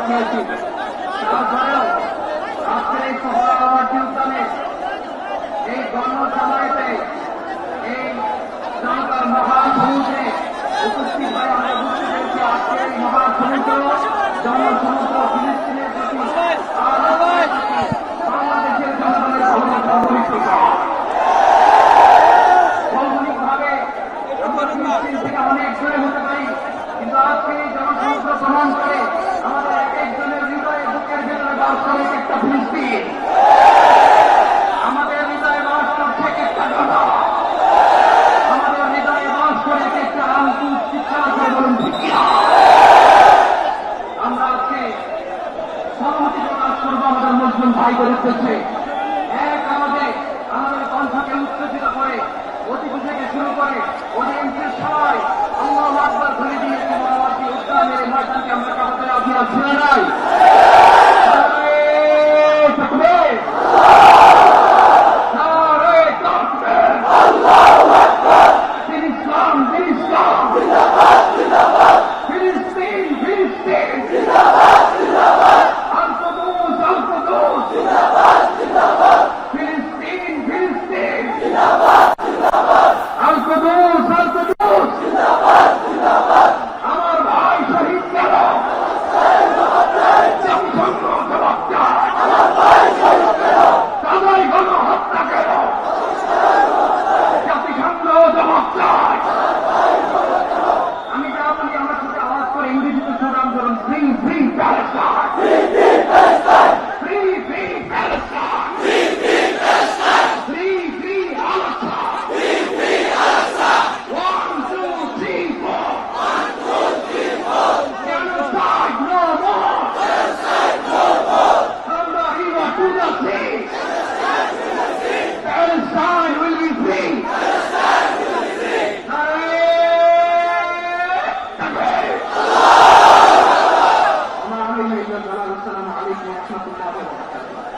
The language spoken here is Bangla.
নিয়েছি। তারপরেও আজকের এই সোহরাওয়ার্দী উদ্যানে এই গণসমাবেশে এই জনতার মহাসমুদ্রে উপস্থিত হয়ে আমরা বুঝতে পেরেছি আজকের এই মহাসমুদ্র জনসমুদ্র ফিলিস্তিনের প্রতি বাংলাদেশের জনগণের ভৌগোলিকভাবে আমরা ফিলিস্তিন থেকে অনেক দূরে হতে পারি, কিন্তু আজকে এই জনসমুদ্র প্রমাণ করে আমাদের এক একজনের হৃদয়ে বুকের ভেতরে বাস করে একটা ফিলিস্তিন, আমাদের হৃদয়ে বাস করছে একটা জনতা, আমাদের হৃদয়ে বাস করে একটা আন্তরিক শিক্ষা বলুন ঠিক। আমরা আজকে সহমতি প্রকাশ করবো আমাদের মুসলিম ভাইদের উদ্দেশ্যে। এক আমাদের কণ্ঠকে উত্তেজিত করে অতিথি থেকে শুরু করে অডিয়েন্সের সবাই আল্লাহু আকবার ধরে দিয়েছে মহাবাসী উদ্যানের এই ময়দানকে আমরা কাছে আপনারা শুনে নাই। আসসালামু আলাইকুম ওয়া রাহমাতুল্লাহি ওয়া বারাকাতুহু।